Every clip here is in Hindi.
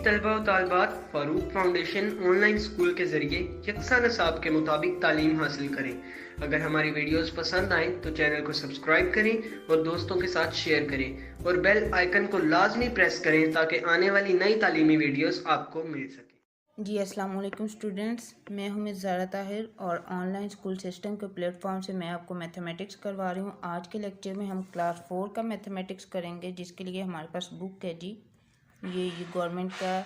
तलबा व तालिबात फ़ारूक फाउंडेशन ऑनलाइन स्कूल के ज़रिए यकसा निसाब के मुताबिक तालीम हासिल करें। अगर हमारी वीडियोस पसंद आएँ तो चैनल को सब्सक्राइब करें और दोस्तों के साथ शेयर करें और बेल आइकन को लाजमी प्रेस करें ताकि आने वाली नई तालीमी वीडियोस आपको मिल सके। जी अस्सलाम वालेकुम स्टूडेंट्स, मैं हूं मिस ज़ारा ताहिर और ऑनलाइन स्कूल सिस्टम के प्लेटफॉर्म से मैं आपको मैथमेटिक्स करवा रही हूं। आज के लेक्चर में हम क्लास 4 का मैथमेटिक्स करेंगे, जिसके लिए हमारे पास बुक है जी। ये गवर्नमेंट का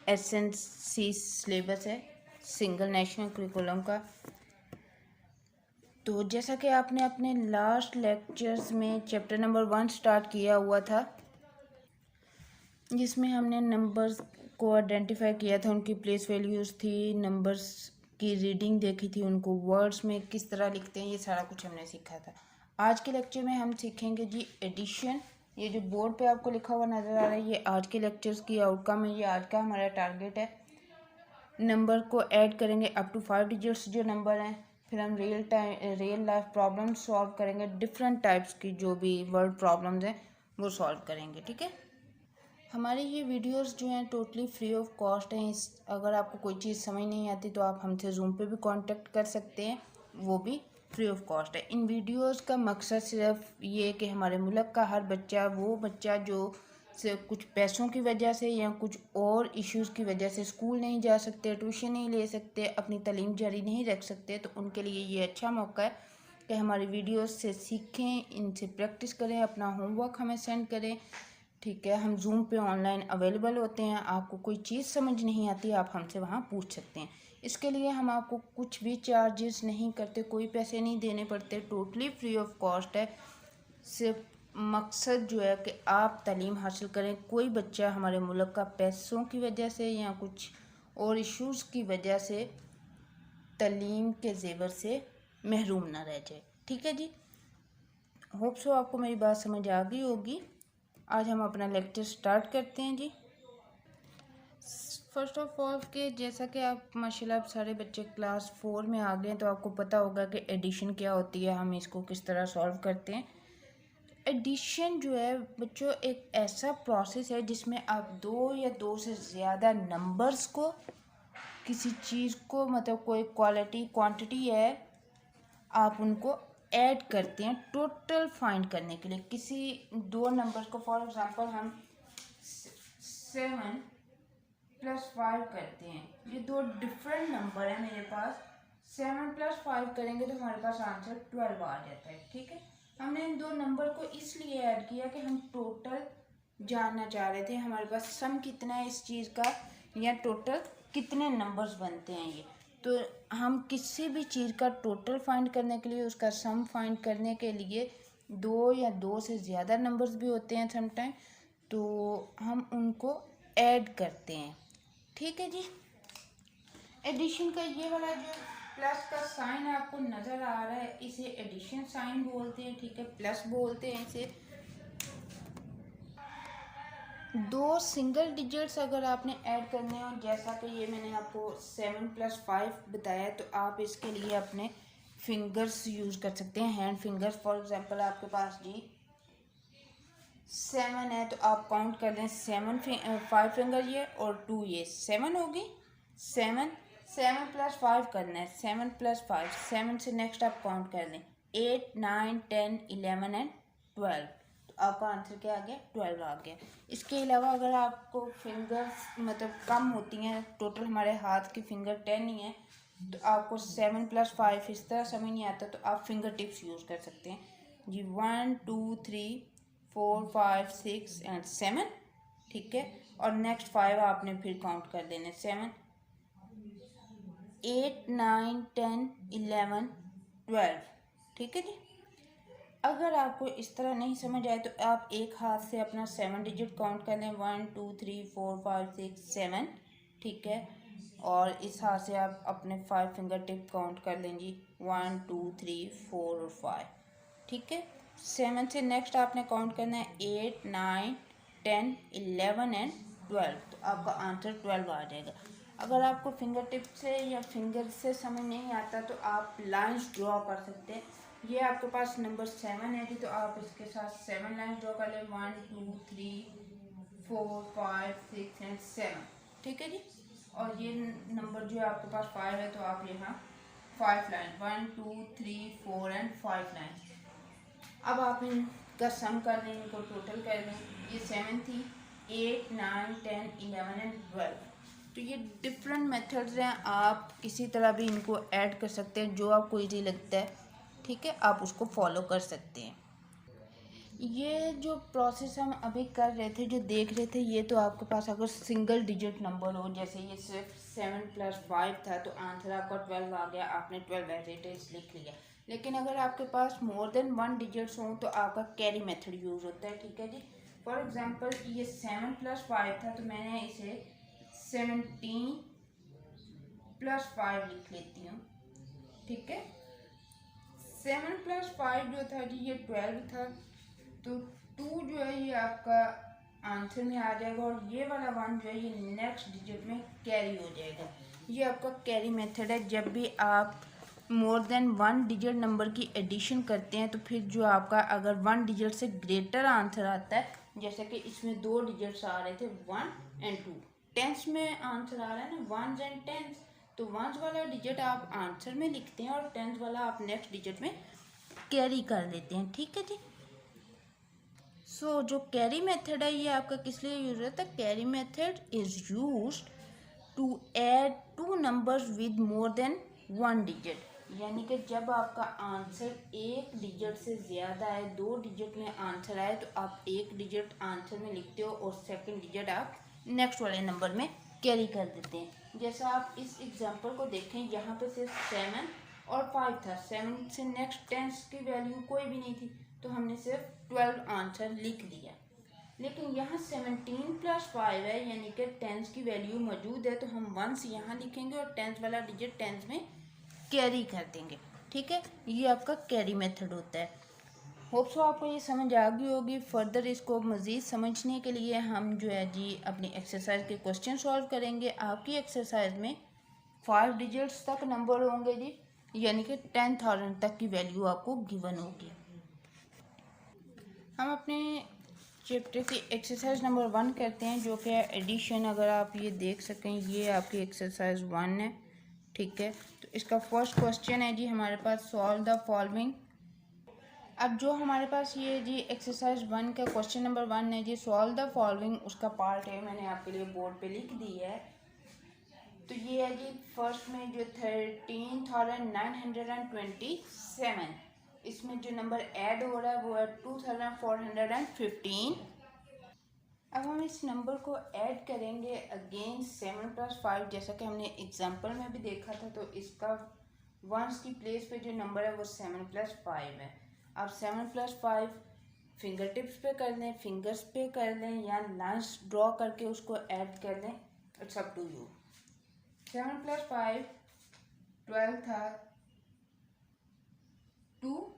एसएनसी सिलेबस है, सिंगल नेशनल करिकुलम का। तो जैसा कि आपने अपने लास्ट लेक्चर्स में चैप्टर नंबर 1 स्टार्ट किया हुआ था, जिसमें हमने नंबर्स को आइडेंटिफाई किया था, उनकी प्लेस वैल्यूज़ थी, नंबर्स की रीडिंग देखी थी, उनको वर्ड्स में किस तरह लिखते हैं, ये सारा कुछ हमने सीखा था। आज के लेक्चर में हम सीखेंगे जी एडिशन। ये जो बोर्ड पे आपको लिखा हुआ नज़र आ रहा है, ये आज के लेक्चर्स की आउटकम है, ये आज का हमारा टारगेट है। नंबर को ऐड करेंगे अप टू 5 डिजिट्स जो नंबर हैं, फिर हम रियल लाइफ प्रॉब्लम सॉल्व करेंगे, डिफरेंट टाइप्स की जो भी वर्ड प्रॉब्लम्स हैं वो सॉल्व करेंगे। ठीक है, हमारी ये वीडियोस जो हैं टोटली फ्री ऑफ कॉस्ट हैं। अगर आपको कोई चीज़ समझ नहीं आती तो आप हमसे जूम पे भी कांटेक्ट कर सकते हैं, वो भी फ्री ऑफ कॉस्ट है। इन वीडियोस का मकसद सिर्फ ये कि हमारे मुल्क का हर बच्चा, वो बच्चा जो से कुछ पैसों की वजह से या कुछ और इश्यूज़ की वजह से स्कूल नहीं जा सकते, ट्यूशन नहीं ले सकते, अपनी तालीम जारी नहीं रख सकते, तो उनके लिए ये अच्छा मौका है कि हमारी वीडियोस से सीखें, इनसे प्रैक्टिस करें, अपना होमवर्क हमें सेंड करें। ठीक है, हम जूम पे ऑनलाइन अवेलेबल होते हैं। आपको कोई चीज़ समझ नहीं आती, आप हमसे वहाँ पूछ सकते हैं। इसके लिए हम आपको कुछ भी चार्जेस नहीं करते, कोई पैसे नहीं देने पड़ते, टोटली फ्री ऑफ कॉस्ट है। सिर्फ मकसद जो है कि आप तालीम हासिल करें। कोई बच्चा हमारे मुल्क का पैसों की वजह से या कुछ और इश्यूज़ की वजह से तालीम के ज़ेवर से महरूम ना रह जाए। ठीक है जी, होप सो आपको मेरी बात समझ आ गई होगी। आज हम अपना लेक्चर स्टार्ट करते हैं जी। फर्स्ट ऑफ ऑल के जैसा कि आप माशाल्लाह सारे बच्चे क्लास 4 में आ गए हैं, तो आपको पता होगा कि एडिशन क्या होती है, हम इसको किस तरह सॉल्व करते हैं। एडिशन जो है बच्चों एक ऐसा प्रोसेस है जिसमें आप दो या दो से ज़्यादा नंबर्स को, किसी चीज़ को, मतलब कोई क्वालिटी क्वांटिटी है, आप उनको ऐड करते हैं टोटल फाइंड करने के लिए। किसी दो नंबर्स को, फॉर एग्जांपल हम 7 + 5 करते हैं, ये दो डिफरेंट नंबर है मेरे पास। 7 + 5 करेंगे तो हमारे पास आंसर 12 आ जाता है। ठीक है, हमने इन दो नंबर को इसलिए ऐड किया कि हम टोटल जानना चाह रहे थे, हमारे पास सम कितना है इस चीज़ का, या टोटल कितने नंबर्स बनते हैं ये। तो हम किसी भी चीज़ का टोटल फाइंड करने के लिए, उसका सम फाइंड करने के लिए दो या दो से ज़्यादा नंबर्स भी होते हैं समटाइम, तो हम उनको ऐड करते हैं। ठीक है जी, एडिशन का ये वाला जो प्लस का साइन आपको नज़र आ रहा है, इसे एडिशन साइन बोलते हैं। ठीक है, प्लस बोलते हैं इसे। दो सिंगल डिजिट्स अगर आपने ऐड करने हो, जैसा कि ये मैंने आपको 7 + 5 बताया, तो आप इसके लिए अपने फिंगर्स यूज़ कर सकते हैं, हैंड फिंगर्स। फॉर एग्जांपल आपके पास जी 7 है तो आप काउंट कर लें 5 फिंगर ये और 2 ये 7 होगी। 7 + 5 करना है, 7 + 5, 7 से नेक्स्ट आप काउंट कर लें 8 9 10 11 एंड 12, तो आपका आंसर क्या आ गया, 12 आ गया। इसके अलावा अगर आपको फिंगर्स मतलब कम होती हैं, टोटल हमारे हाथ की फिंगर 10 ही है, तो आपको 7 + 5 इस तरह समझ नहीं आता, तो आप फिंगर टिप्स यूज़ कर सकते हैं जी। 1 2 3 4 5 6 एंड 7। ठीक है, और नेक्स्ट 5 आपने फिर काउंट कर देने, 7 8 9 10 11 12। ठीक है जी, अगर आपको इस तरह नहीं समझ आए तो आप एक हाथ से अपना 7 डिजिट काउंट कर लें, 1 2 3 4 5 6 7। ठीक है, और इस हाथ से आप अपने 5 फिंगर टिप काउंट कर लें जी, 1 2 3 4 और 5। ठीक है, 7 से नेक्स्ट आपने काउंट करना है 8 9 10 11 एंड 12, तो आपका आंसर 12 आ जाएगा। अगर आपको फिंगर टिप से या फिंगर से समझ नहीं आता तो आप लाइंस ड्रॉ कर सकते हैं। ये आपके पास नंबर 7 है जी, तो आप इसके साथ 7 लाइन ड्रॉ कर लें, 1 2 3 4, 5, 6 एंड 7। ठीक है जी। और ये नंबर जो है आपके पास 5 है तो आप यहाँ 5 लाइन 1 2 3 4 एंड 5 लाइन। अब आप इनका सम कर लें, इनको टोटल कर लें। ये 7 थी, 8 9 10 11 एंड 12। तो ये डिफरेंट मेथड्स हैं, आप किसी तरह भी इनको ऐड कर सकते हैं, जो आपको इजी लगता है। ठीक है, आप उसको फॉलो कर सकते हैं। ये जो प्रोसेस हम अभी कर रहे थे, जो देख रहे थे, ये तो आपके पास अगर सिंगल डिजिट नंबर हो, जैसे ये सिर्फ 7 + 5 था तो आंसर आपका 12 आ गया, आपने 12 एज इट इज लिख लिया। लेकिन अगर आपके पास मोर देन 1 डिजिट्स हों तो आपका कैरी मेथड यूज़ होता है। ठीक है जी। फॉर एग्जांपल ये 7 + 5 था तो मैंने इसे 17 + 5 लिख लेती हूँ। ठीक है, 7 + 5 जो था जी ये 12 था, तो 2 जो है ये आपका आंसर में आ जाएगा और ये वाला 1 जो है ये नेक्स्ट डिजिट में कैरी हो जाएगा। ये आपका कैरी मेथड है। जब भी आप मोर देन 1 डिजिट नंबर की एडिशन करते हैं तो फिर जो आपका अगर 1 डिजिट से ग्रेटर आंसर आता है, जैसे कि इसमें 2 डिजिट्स आ रहे थे 1 एंड 2, टेंस में आंसर आ रहा है ना, वंस एंड टेंस, तो वंस वाला डिजिट आप आंसर में लिखते हैं और टेंस वाला आप नेक्स्ट डिजिट में कैरी कर देते हैं। ठीक है जी। सो जो कैरी मेथड है ये आपका किस लिए यूज होता है? Carry method is used to add 2 numbers with more than 1 digit. यानी कि जब आपका आंसर एक डिजिट से ज़्यादा है, 2 डिजिट में आंसर आए, तो आप एक डिजिट आंसर में लिखते हो और सेकंड डिजिट आप नेक्स्ट वाले नंबर में कैरी कर देते हैं। जैसा आप इस एग्जांपल को देखें, यहाँ पे सिर्फ 7 और 5 था, 7 से नेक्स्ट टेंस की वैल्यू कोई भी नहीं थी, तो हमने सिर्फ 12 आंसर लिख दिया। लेकिन यहाँ 17 + 5 है, यानी कि टेंस की वैल्यू मौजूद है, तो हम वंस यहाँ लिखेंगे और टेंस वाला डिजिट टेंस में कैरी कर देंगे। ठीक है, ये आपका कैरी मेथड होता है। होप सो आपको ये समझ आ गई होगी। फर्दर इसको मज़ीद समझने के लिए हम जो है जी अपनी एक्सरसाइज के क्वेश्चन सॉल्व करेंगे। आपकी एक्सरसाइज में 5 डिजिट्स तक नंबर होंगे जी, यानी कि 10,000 तक की वैल्यू आपको गिवन होगी। हम अपने चैप्टर की एक्सरसाइज नंबर 1 करते हैं, जो कि है एडिशन। अगर आप ये देख सकें, ये आपकी एक्सरसाइज 1 है। ठीक है, तो इसका फर्स्ट क्वेश्चन है जी हमारे पास, सॉल्व द फॉलोइंग। अब जो हमारे पास ये जी एक्सरसाइज 1 का क्वेश्चन नंबर 1 है जी, सॉल्व द फॉलोइंग, उसका पार्ट है मैंने आपके लिए बोर्ड पे लिख दी है। तो ये है जी फर्स्ट में जो 13,927, इसमें जो नंबर ऐड हो रहा है वो है 2,415। अब हम इस नंबर को ऐड करेंगे अगेन 7 + 5, जैसा कि हमने एग्जांपल में भी देखा था। तो इसका वंस की प्लेस पे जो नंबर है वो 7 + 5 है। अब 7 + 5 फिंगर टिप्स पे कर लें, फिंगर्स पे कर लें, या लाइन्स ड्रॉ करके उसको ऐड कर लें, इट्स अप टू यू। 7 + 5 12 था, 2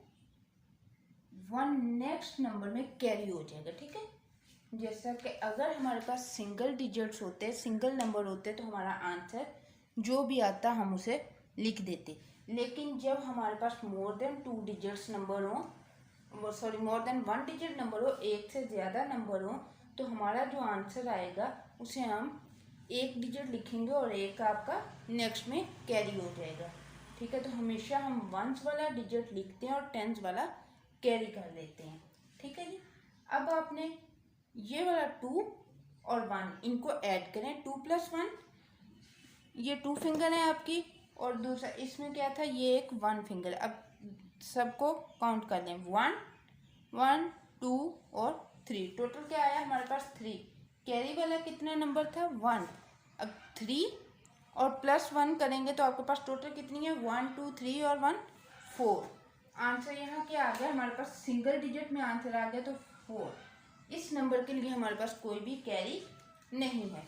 1 नेक्स्ट नंबर में कैरी हो जाएगा। ठीक है, जैसा कि अगर हमारे पास सिंगल डिजिट्स होते, सिंगल नंबर होते, तो हमारा आंसर जो भी आता हम उसे लिख देते। लेकिन जब हमारे पास मोर देन 2 डिजिट्स नंबर हो, सॉरी मोर देन 1 डिजिट नंबर हो, एक से ज़्यादा नंबर हो, तो हमारा जो आंसर आएगा उसे हम एक डिजिट लिखेंगे और एक आपका नेक्स्ट में कैरी हो जाएगा। ठीक है, तो हमेशा हम वंस वाला डिजिट लिखते हैं और टेंस वाला कैरी कर लेते हैं। ठीक है जी। अब आपने ये वाला 2 और 1 इनको ऐड करें, 2 + 1, ये 2 फिंगर है आपकी, और दूसरा इसमें क्या था, ये एक 1 फिंगर। अब सबको काउंट कर लें, 1 1 2 और 3, टोटल क्या आया हमारे पास 3। कैरी वाला कितना नंबर था, 1। अब 3 और +1 करेंगे तो आपके पास टोटल कितनी है, 1 2 3 और 1 4। आंसर यहाँ क्या आ गया हमारे पास, सिंगल डिजिट में आंसर आ गया, तो 4। इस नंबर के लिए हमारे पास कोई भी कैरी नहीं है।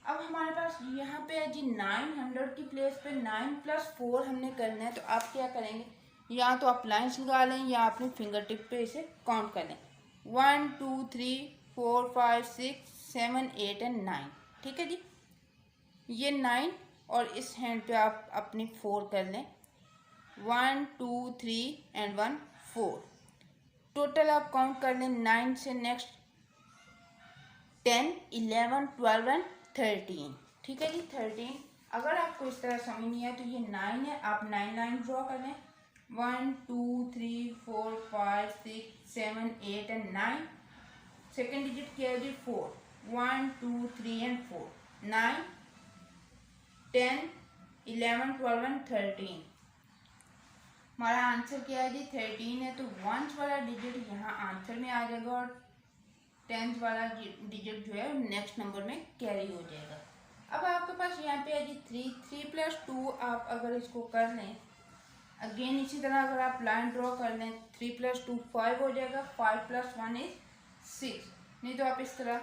अब हमारे पास यहाँ पे है जी 900 की प्लेस पे 9 + 4 हमने करना है। तो आप क्या करेंगे, या तो आप लाइन्स लगा लें या अपने फिंगर टिप पे इसे काउंट कर लें, 1 2 3 4 5 6 7 8 एंड 9। ठीक है जी, ये 9 और इस हैंड पे आप अपनी 4 कर लें, 1 2 3 एंड 1 4। टोटल आप काउंट कर लें, 9 से नेक्स्ट 10, 11, 12 एंड 13। ठीक है जी, 13। अगर आपको इस तरह समझ नहीं है तो ये 9 है, आप 9 लाइन ड्रॉ कर लें। 1 2 3 4 5 6 7 8 एंड 9। सेकेंड डिजिट क्या है जी? 4। 1 2 3 एंड 4। 9 10 11 12 एंड 13। हमारा आंसर क्या है जी? 13 है। तो वंस वाला डिजिट यहाँ आंसर में आ जाएगा और 10th वाला डिजिट जो है नेक्स्ट नंबर में कैरी हो जाएगा। अब आपके पास यहाँ पे है जी 3 प्लस 2। आप अगर इसको कर लें अगेन इसी तरह अगर आप लाइन ड्रॉ कर लें 3 प्लस 2 5 हो जाएगा। 5 प्लस 1 इज 6। नहीं तो आप इस तरह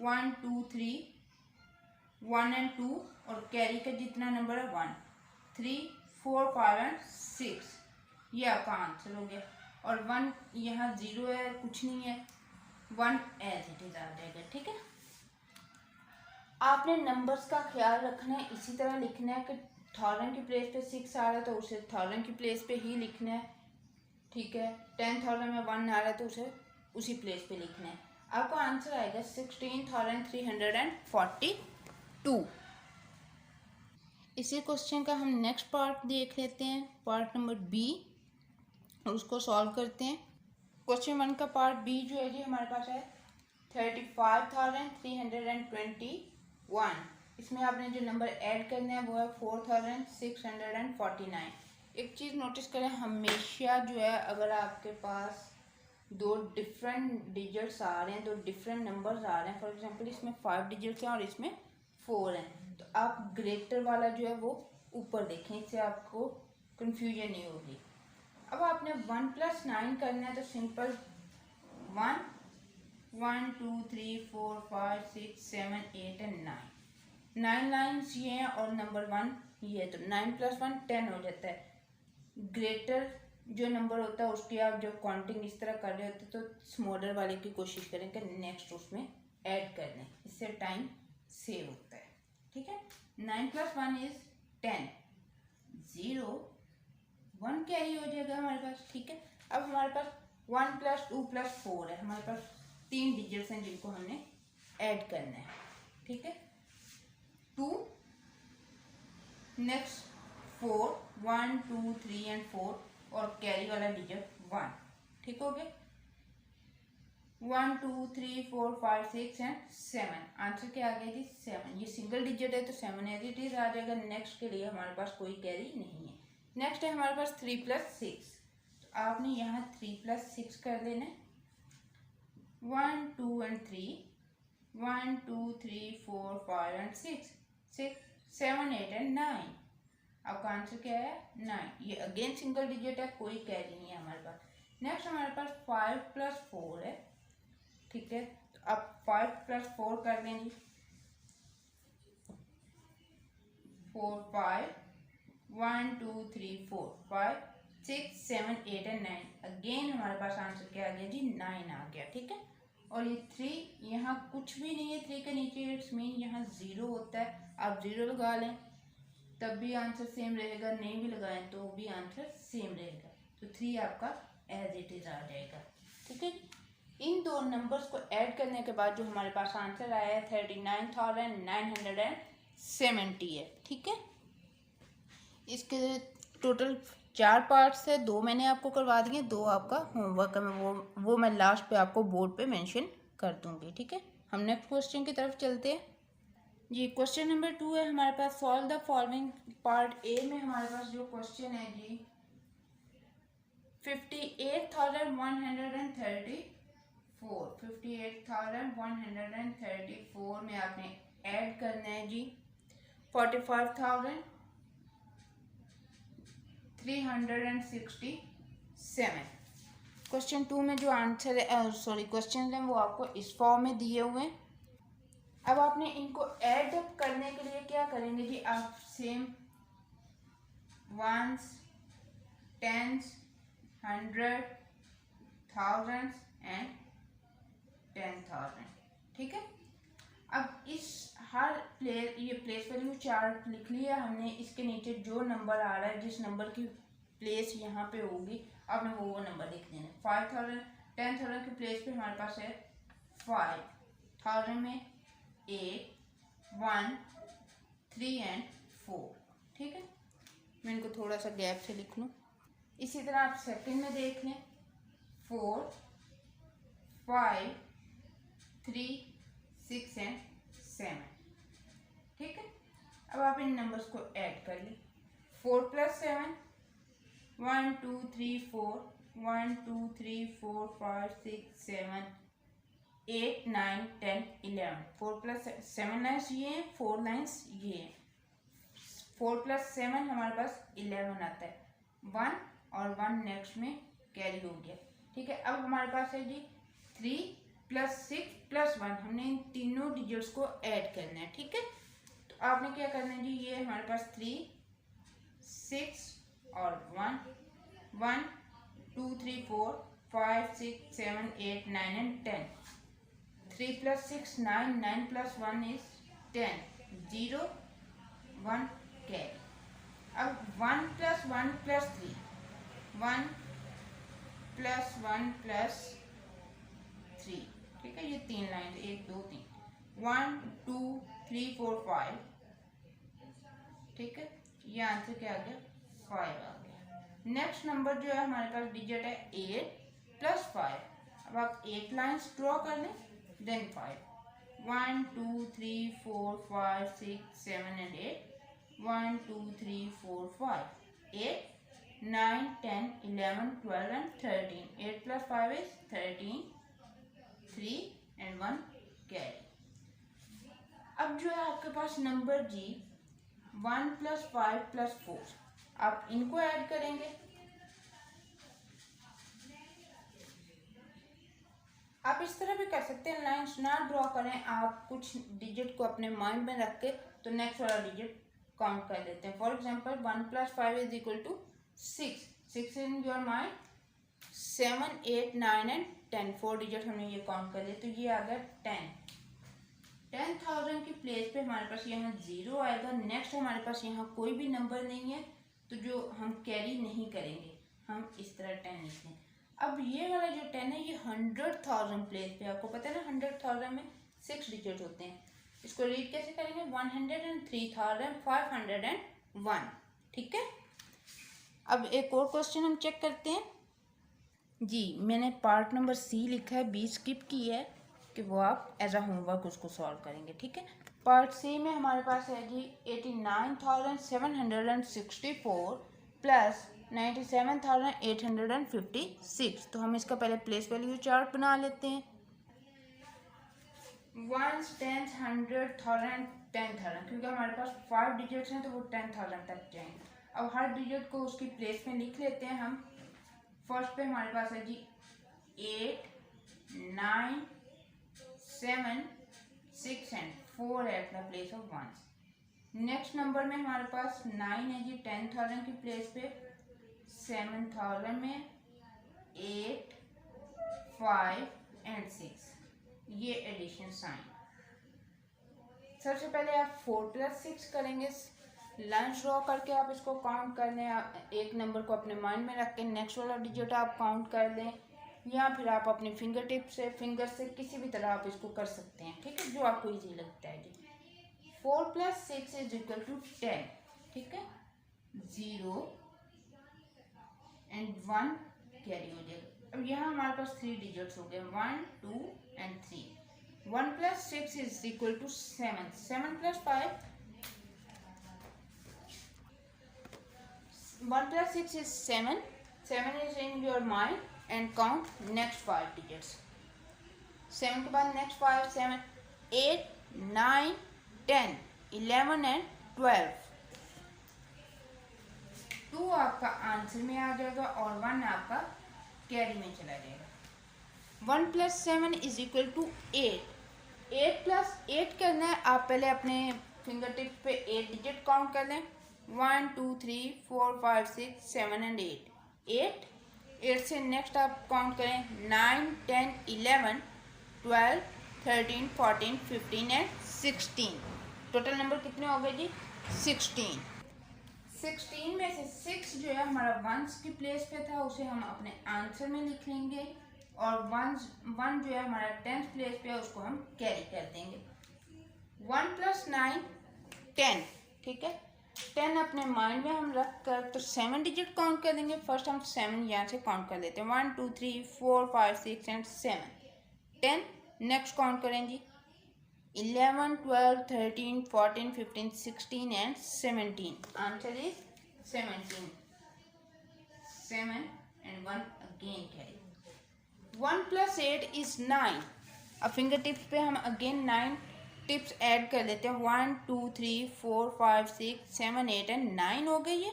1 2 3 1 एंड 2 और कैरी का जितना नंबर है 1 3 4 5 एंड 6, ये आपका आंसर हो गया। और 1 यहाँ 0 है, कुछ नहीं है, 1 एज इट इज आ जाएगा। ठीक है, आपने नंबर्स का ख्याल रखना है, इसी तरह लिखना है कि 1000 की प्लेस पे 6 आ रहा है तो उसे 1000 की प्लेस पे ही लिखना है। ठीक है, 10,000 में 1 आ रहा है तो उसे उसी प्लेस पे लिखना है। आपका आंसर आएगा 16,342। इसी क्वेश्चन का हम नेक्स्ट पार्ट देख लेते हैं, पार्ट नंबर बी, और उसको सॉल्व करते हैं। क्वेश्चन 1 का पार्ट बी जो है जी हमारे पास है 35,321। इसमें आपने जो नंबर ऐड करना है वो है 4,649। एक चीज़ नोटिस करें, हमेशा जो है अगर आपके पास दो डिफरेंट डिजिट्स आ रहे हैं, दो डिफरेंट नंबर्स आ रहे हैं, फॉर एग्जांपल इसमें 5 डिजिट्स हैं और इसमें 4 हैं, तो आप ग्रेटर वाला जो है वो ऊपर देखें, इससे आपको कंफ्यूजन नहीं होगी। अब आपने 1 + 9 करना है तो सिंपल 1 1 2 3 4 5 6 7 8 एंड 9 लाइन्स ये हैं और नंबर 1 ये है, तो 9 + 1 10 हो जाता है। ग्रेटर जो नंबर होता है उसकी आप जब काउंटिंग इस तरह कर रहे होते तो स्मॉलर वाले की कोशिश करें कि नेक्स्ट उसमें ऐड कर लें, इससे टाइम सेव होता है। ठीक है, 9 + 1 इज 10, 0 1 कैरी हो जाएगा हमारे पास। ठीक है, अब हमारे पास 1 + 2 + 4 है, हमारे पास 3 डिजिट्स हैं जिनको हमने ऐड करना है। ठीक है, 2 नेक्स्ट 4 1 2 3 एंड 4 और कैरी वाला डिजिट 1। ठीक हो गया, 1 2 3 4 5 6 एंड 7। आंसर क्या आ गया जी? 7। ये सिंगल डिजिट है तो 7 एज इट इज आ जाएगा। नेक्स्ट के लिए हमारे पास कोई कैरी नहीं है। नेक्स्ट है हमारे पास 3 + 6, तो आपने यहाँ 3 + 6 कर लेना है। 1 2 एंड 3 1 2 3 4 5 एंड 6 7 8 एंड 9। आपका आंसर क्या है? 9। ये अगेन सिंगल डिजिट है, कोई कैरी नहीं है हमारे पास। नेक्स्ट हमारे पास 5 + 4 है। ठीक है, तो अब 5 + 4 कर लेंगे। 4 5 1 2 3 4 5 6 7 8 एंड 9। अगेन हमारे पास आंसर क्या आ गया जी? 9 आ गया। ठीक है, और ये 3 यहाँ कुछ भी नहीं है 3 के नीचे, इट्स मीन यहाँ 0 होता है। आप 0 लगा लें तब भी आंसर सेम रहेगा, नहीं भी लगाएं तो भी आंसर सेम रहेगा। तो 3 आपका एज इट इज आ जाएगा। ठीक है, इन दो नंबर्स को ऐड करने के बाद जो हमारे पास आंसर आया है 39,970 है। ठीक है, इसके टोटल 4 पार्ट्स है, 2 मैंने आपको करवा दिए, 2 आपका होमवर्क है, वो मैं लास्ट पे आपको बोर्ड पे मेंशन कर दूंगी। ठीक है, हम नेक्स्ट क्वेश्चन की तरफ चलते हैं जी। क्वेश्चन नंबर 2 है हमारे पास, solve the following. Part A में हमारे पास जो क्वेश्चन है जी 58,134 में आपने ऐड करना है जी 45,367। क्वेश्चन 2 में जो आंसर है क्वेश्चन है वो आपको इस फॉर्म में दिए हुए हैं। अब आपने इनको ऐड करने के लिए क्या करेंगे जी? आप same ones, tens, 100, thousands and 10,000। ठीक है, अब इस हर ये प्लेस वैल्यू चार्ट लिख लिया हमने। इसके नीचे जो नंबर आ रहा है, जिस नंबर की प्लेस यहाँ पे होगी, आपने वो नंबर लिख देना। 5,000 10,000 की प्लेस पे हमारे पास है 5। 1000 में 8, 1, 3 एंड 4। ठीक है, मैं इनको थोड़ा सा गैप से लिख लूँ। इसी तरह आप सेकंड में देख लें, 4, 5, 3, 6 एंड 7। ठीक है, अब आप इन नंबर्स को ऐड कर लें। 4 + 7, 1 2 3 4, 1 2 3 4 5 6 7 8 9 10 11। 4 + 7 लाइन्स ये हैं, 4 लाइन्स ये हैं। 4 + 7 हमारे पास 11 आता है। 1 और 1 नेक्स्ट में कैरी हो गया। ठीक है, अब हमारे पास है जी 3 + 6 + 1। हमने इन तीनों डिजिट्स को ऐड करना है। ठीक है, तो आपने क्या करना है जी, ये हमारे पास 3, 6 और 1, 1 2 3 4 5 6 7 8 9 एंड 10। 3 + 6 9, 9 + 1 is 10, 0 1 carry. अब 1 + 1 + 3, 1 + 1 + 3। ठीक है, ये 3 लाइन, 1 2 3, 1 2 3 4 5। ठीक है, ये आंसर क्या आ गया, 5 आ गया। नेक्स्ट नंबर जो है हमारे पास डिजिट है 8 + 5। अब आप 8 लाइन्स ड्रॉ कर लें, then 5, 1 2 3 4 5 6 7 and 8, 1 2 3 4 5 8 9 10 11 12 and 13। 8 + 5 is 13, 3 and 1 carry. अब जो है आपके पास नंबर जी 1 + 5 + 4, आप इनको ऐड करेंगे। आप इस तरह भी कर सकते हैं, लाइन्स ना ड्रॉ करें, आप कुछ डिजिट को अपने माइंड में रख के तो नेक्स्ट वाला डिजिट काउंट कर लेते हैं। For example 1 + 5 = 6। 6 in your mind, 7 8 9 and 10। 4 digit हमने ये काउंट कर लिए, तो ये आ गया 10। 10,000 की प्लेस पे हमारे पास यहाँ 0 आएगा। नेक्स्ट हमारे पास यहाँ कोई भी नंबर नहीं है, तो जो हम कैरी नहीं करेंगे, हम इस तरह 10 लिखते हैं। अब ये वाला जो 10 है ये 100,000 प्लेस पे, आपको पता है ना 100,000 में 6 डिजिट होते हैं। इसको रीड कैसे करेंगे, 103,501। ठीक है, अब एक और क्वेश्चन हम चेक करते हैं जी। मैंने पार्ट नंबर सी लिखा है, बी स्किप की है कि वो आप एज अ होमवर्क उसको सॉल्व करेंगे। ठीक है, पार्ट सी में हमारे पास है जी 89,764 + 97,856। तो हम इसका पहले प्लेस वैल्यू चार्ट बना लेते हैं। 1 10 100,000 10,000, क्योंकि हमारे पास 5 डिजिट्स हैं तो वो 10,000 तक जाएंगे। अब हर डिजिट को उसकी प्लेस में लिख लेते हैं हम। फर्स्ट पे हमारे पास है जी 8 9 7 6 and 4 at the place of 1। Next number में हमारे पास 9 है जी 10,000 की प्लेस पे, 7,000 में 8 5 एंड 6, ये एडिशन साइन। सबसे पहले आप 4 + 6 करेंगे, लाइन ड्रॉ करके आप इसको काउंट कर लें। एक नंबर को अपने माइंड में रख के नेक्स्ट वाला डिजिट आप काउंट कर लें, या फिर आप अपने फिंगर से किसी भी तरह आप इसको कर सकते हैं। ठीक है, जो आपको इजी लगता है जी। 4 + 6 = 10। ठीक है, 0 एंड 1 कैरी हो जाएगा। अब यहाँ हमारे पास 3 डिजिट्स हो गए, 1 2 and 3। 1 + 6 = 7। 7 + 5, 1 + 6 is 7. 7 is in your mind and count next 5 digits. 7 के बाद next 5, 7 8 9 10 11 and 12। 2 आपका आंसर में आ जाएगा और 1 आपका कैरी में चला जाएगा। 1 + 7 = 8। 8 + 8 करना है, आप पहले अपने फिंगर टिप पे 8 डिजिट काउंट कर लें। 1 2 3 4 5 6 7 एंड 8। 8 से नेक्स्ट आप काउंट करें 9 10 11 12 13 14 15 एंड 16। टोटल नंबर कितने हो गए जी, 16। 16 में से 6 जो है हमारा वंस की प्लेस पे था, उसे हम अपने आंसर में लिख लेंगे और वन जो है हमारा 10th प्लेस पे है, उसको हम कैरी कर देंगे। 1 + 9 10, ठीक है। 10 अपने माइंड में हम रख कर तो 7 डिजिट काउंट कर देंगे। फर्स्ट हम 7 यहाँ से काउंट कर देते हैं, 1 2 3 4 5 6 एंड 7 10। नेक्स्ट काउंट करेंगे 11 12 13 14 15 16 and 17। Answer is 17। 7 and 1 again carry। 1 + 8 is 9। अब फिंगर टिप्स पे हम अगेन 9 टिप्स ऐड कर लेते हैं। 1 2 3 4 5 6 7 8 एंड 9 हो गई है,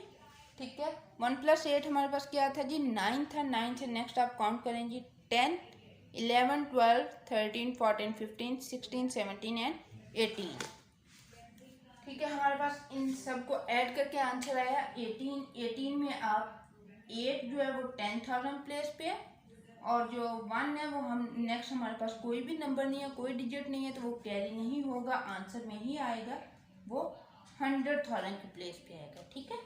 ठीक है। 1 + 8 हमारे पास क्या था जी, 9 था। 9 से नेक्स्ट आप काउंट करेंगे 10 11 12 13 14 15 16 17 एंड 18, ठीक है। हमारे पास इन सबको ऐड करके आंसर आया 18। 18 में आप 8 जो है वो 10,000 प्लेस पे है, और जो 1 है वो हम नेक्स्ट हमारे पास कोई भी नंबर नहीं है, कोई डिजिट नहीं है, तो वो कैरी नहीं होगा, आंसर में ही आएगा, वो 100,000 की प्लेस पे आएगा, ठीक है।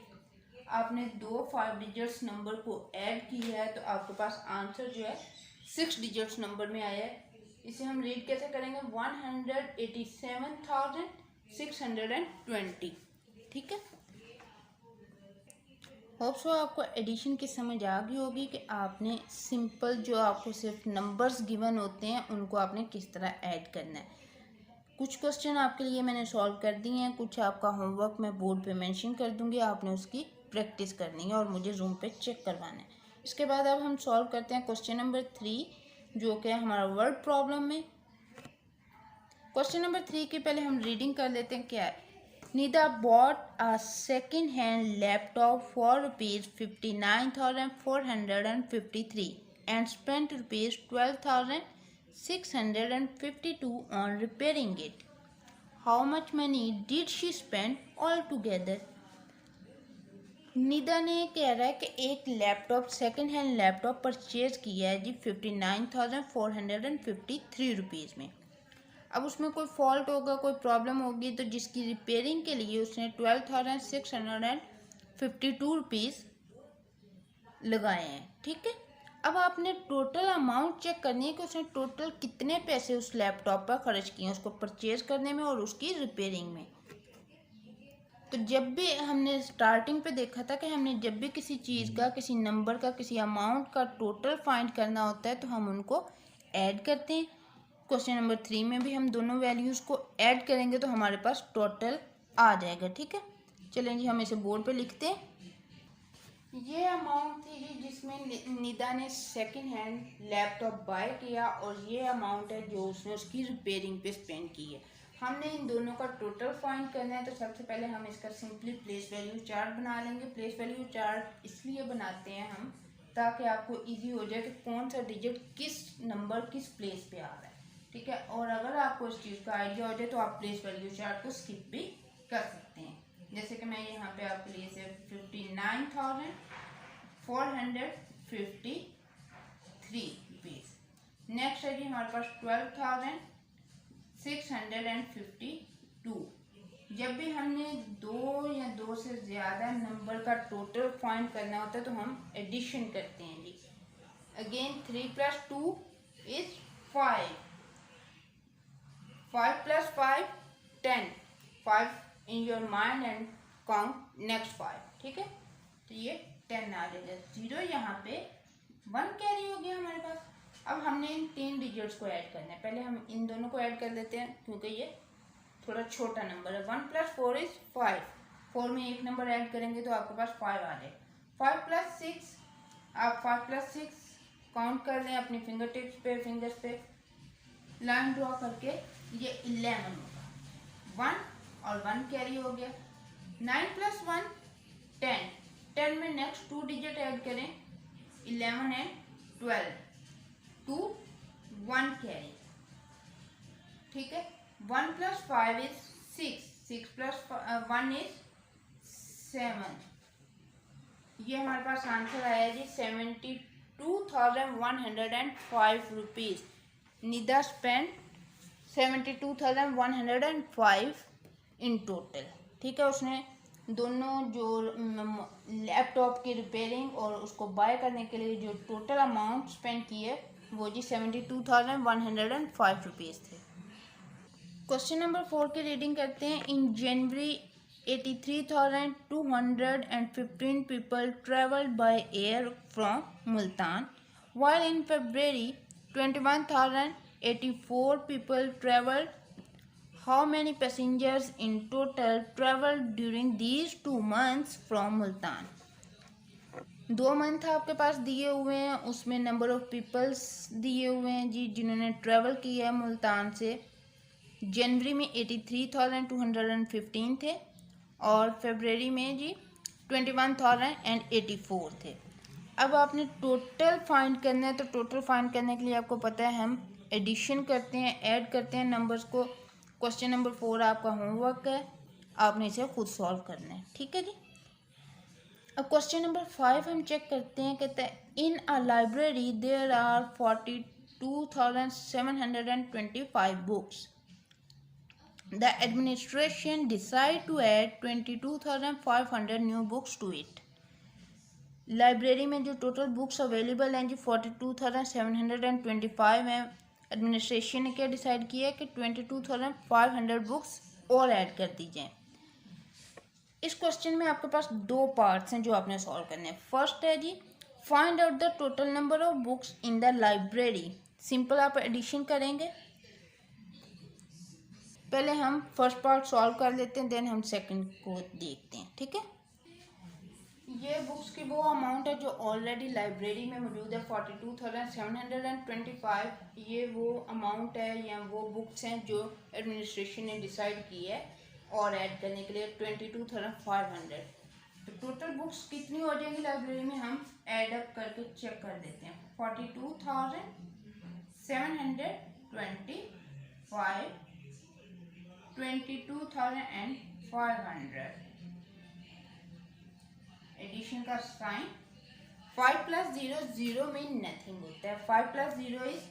आपने 2 5 डिजिट्स नंबर को ऐड किया है तो आपके पास आंसर जो है 6 डिजिट्स नंबर में आया है। इसे हम रीड कैसे करेंगे, 187,620, ठीक है। होप सो आपको एडिशन की समझ आ गई होगी कि आपने सिंपल जो आपको सिर्फ नंबर्स गिवन होते हैं उनको आपने किस तरह ऐड करना है। कुछ क्वेश्चन आपके लिए मैंने सॉल्व कर दिए हैं, कुछ आपका होमवर्क मैं बोर्ड पे मेंशन कर दूंगी, आपने उसकी प्रैक्टिस करनी है और मुझे रूम पे चेक करवाना है। इसके बाद अब हम सॉल्व करते हैं क्वेश्चन नंबर 3, जो कि हमारा वर्ड प्रॉब्लम में। क्वेश्चन नंबर 3 की पहले हम रीडिंग कर लेते हैं। क्या है, Nida bought a second-hand laptop for rupees 59,453 and spent rupees 12,652 on repairing it. How much money did she spend altogether? Nida ने कह रहा है कि एक laptop second hand laptop purchase किया है जी 59,453 रुपीज़ में। अब उसमें कोई फॉल्ट होगा, कोई प्रॉब्लम होगी, तो जिसकी रिपेयरिंग के लिए उसने 12,652 रुपीज़ लगाए हैं, ठीक है। अब आपने टोटल अमाउंट चेक करनी है कि उसने टोटल कितने पैसे उस लैपटॉप पर खर्च किए उसको परचेज करने में और उसकी रिपेयरिंग में। तो जब भी हमने स्टार्टिंग पे देखा था कि हमने जब भी किसी चीज़ का, किसी नंबर का, किसी अमाउंट का टोटल फाइंड करना होता है तो हम उनको ऐड करते हैं। क्वेश्चन नंबर 3 में भी हम दोनों वैल्यूज़ को ऐड करेंगे तो हमारे पास टोटल आ जाएगा, ठीक है। चलें जी, हम इसे बोर्ड पे लिखते हैं। ये अमाउंट थी जी जिसमें निदा ने सेकंड हैंड लैपटॉप बाय किया, और ये अमाउंट है जो उसने उसकी रिपेयरिंग पे स्पेंड की है। हमने इन दोनों का टोटल फाइंड करना है, तो सबसे पहले हम इसका सिंपली प्लेस वैल्यू चार्ट बना लेंगे। प्लेस वैल्यू चार्ट इसलिए बनाते हैं हम ताकि आपको ईजी हो जाए कि कौन सा डिजिट किस नंबर किस प्लेस पे आ रहा है, ठीक है। और अगर आपको इस चीज़ का आइडिया हो जाए तो आप प्लेस वैल्यू चार्ट को स्किप भी कर सकते हैं। जैसे कि मैं यहाँ पे आपके लिए से 59,453 रुपीज़। नेक्स्ट है जी हमारे पास 12,652। जब भी हमने 2 या 2 से ज़्यादा नंबर का टोटल फाइंड करना होता है तो हम एडिशन करते हैं जी। Again 3 + 2 is 5, 5 + 5 10, 5 in your mind and count next 5, ठीक है। तो ये 10 आ जाएगा, 0 यहाँ पे 1 कैरी हो गया हमारे पास। अब हमने इन 3 डिजिट्स को ऐड करना है। पहले हम इन दोनों को ऐड कर लेते हैं क्योंकि ये थोड़ा छोटा नंबर है। 1 + 4 is 5, 4 में एक नंबर ऐड करेंगे तो आपके पास 5 आ जाएगा। 5 + 6, आप 5 + 6 काउंट कर लें अपनी फिंगर टिप्स पे, फिंगर्स पे लाइन ड्रॉ करके, ये 11 होगा। 1 और 1 कैरी हो गया। 9 + 1 10, 10 में नेक्स्ट 2 डिजिट ऐड करें, 11 एंड 12, 2 1 कैरी, ठीक है। 1 + 5 is 6, 6 + 1 is 7। ये हमारे पास आंसर आया जी 72,105 rupees. Nida spend 72,105 in total, ठीक है। उसने दोनों जो लैपटॉप की रिपेयरिंग और उसको बाय करने के लिए जो टोटल अमाउंट स्पेंड की है वो जी 72,105 रुपीज़ थे। क्वेश्चन नंबर 4 की रीडिंग करते हैं। इन जनवरी 83,215 people traveled by air from Multan, while in February 21,084 people traveled. How many passengers in total traveled during these 2 months from Multan? 2 month आपके पास दिए हुए हैं, उसमें नंबर ऑफ पीपल्स दिए हुए हैं जी जिन्होंने ट्रैवल किया है मुल्तान से। जनवरी में 83,215 थे और फरवरी में जी 21,084 थे। अब आपने टोटल फाइंड करना है, तो टोटल फाइंड करने के लिए आपको पता है हम एडिशन करते हैं, ऐड करते हैं नंबर्स को। क्वेश्चन नंबर 4 आपका होमवर्क है, आपने इसे खुद सॉल्व करना है, ठीक है जी। अब क्वेश्चन नंबर 5 हम चेक करते हैं। कहते हैं in a library there are 42,725 books. The administration decided to add 22,500 new books to it. Library में जो टोटल बुक्स अवेलेबल हैं जी 42,725 हैं। एडमिनिस्ट्रेशन ने क्या डिसाइड किया है कि 22,500 बुक्स और ऐड कर दी जाएं। इस क्वेश्चन में आपके पास 2 पार्ट्स हैं जो आपने सॉल्व करने हैं। फर्स्ट है जी find out the total number of books in the library. Simple आप एडिशन करेंगे। पहले हम फर्स्ट पार्ट सॉल्व कर लेते हैं, देन हम सेकंड को देखते हैं, ठीक है। ये बुक्स की वो अमाउंट है जो ऑलरेडी लाइब्रेरी में मौजूद है 42,725। ये वो अमाउंट है या वो बुक्स हैं जो एडमिनिस्ट्रेशन ने डिसाइड की है और ऐड करने के लिए 22,500। तो टोटल बुक्स कितनी हो जाएंगी लाइब्रेरी में, हम ऐड अप करके चेक कर देते हैं। 42,725 22,500 एडिशन का साइन। 5 + 0 0 में नथिंग होता है। 5 + 0 इज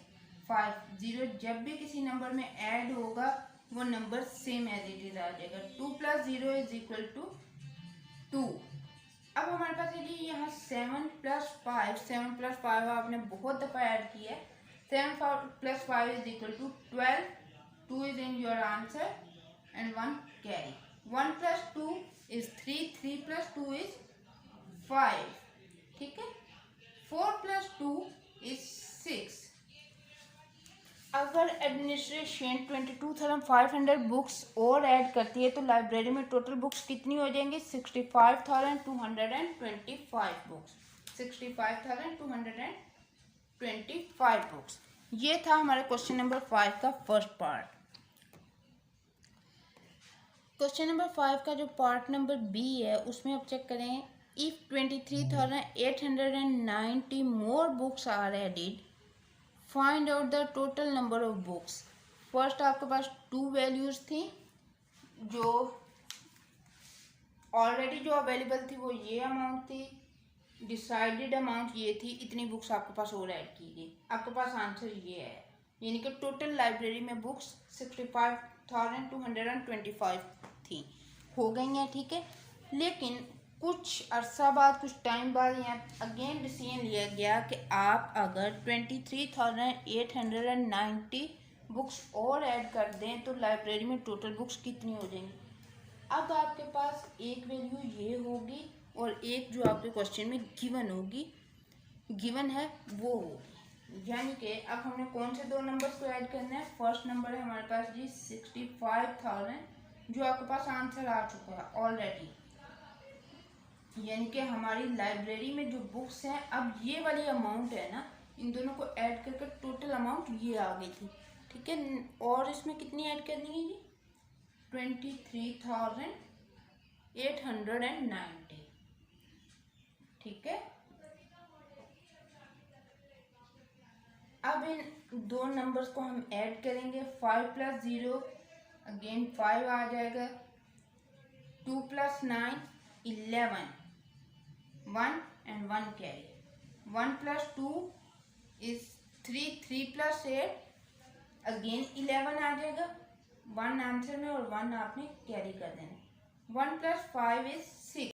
5। 0 जब भी किसी नंबर में ऐड होगा वो number same as it is आ जाएगा। 2 + 0 = 2। अब हमारे पास है जी यहाँ 7 + 5। 7 + 5 आपने बहुत दफ़ा ऐड किया है। 7 + 5 = 12। 2 is in your answer and 1 carry. 1 + 2 is 3. 3 + 2 is 5, ठीक है। 4 + 2 is 6। अगर एडमिनिस्ट्रेशन 22,500 बुक्स और ऐड करती है तो लाइब्रेरी में टोटल बुक्स कितनी हो जाएंगी? 65,225 बुक्स। 65,225 बुक्स। ये था हमारे क्वेश्चन नंबर 5 का फर्स्ट पार्ट। क्वेश्चन नंबर 5 का जो पार्ट नंबर बी है उसमें आप चेक करें। If 23,890 more books are added, find out the total number of books. First आपके पास 2 वैल्यूज थी जो ऑलरेडी जो अवेलेबल थी वो ये अमाउंट थी, डिसाइडेड अमाउंट ये थी, इतनी बुक्स आपके पास और ऐड की गई। आपके पास आंसर ये है, यानी कि टोटल लाइब्रेरी में बुक्स 65,225 थी, हो गई हैं, ठीक है। लेकिन कुछ अरसा बाद, कुछ टाइम बाद यहाँ अगेन डिसीजन लिया गया कि आप अगर 23,890 बुक्स और ऐड कर दें तो लाइब्रेरी में टोटल बुक्स कितनी हो जाएंगी। अब आपके पास एक वैल्यू ये होगी और एक जो आपके क्वेश्चन में गिवन होगी, गिवन है वो होगी। यानी कि अब हमने कौन से 2 नंबर्स को ऐड करना है। फर्स्ट नंबर है हमारे पास जी 65,000 जो आपके पास आंसर आ चुका है ऑलरेडी, यानी कि हमारी लाइब्रेरी में जो बुक्स हैं, अब ये वाली अमाउंट है ना, इन दोनों को ऐड करके टोटल अमाउंट ये आ गई थी, ठीक है। और इसमें कितनी ऐड करनी है जी? 23,890, ठीक है। अब इन 2 नंबर्स को हम ऐड करेंगे। 5 + 0 अगेन 5 आ जाएगा। 2 + 9 11, 1 and 1 carry। 1 + 2 is 3। 3 + 8 अगेन 11 आ जाएगा। 1 आंसर में और 1 आपने कैरी कर देना। 1 + 5 is 6।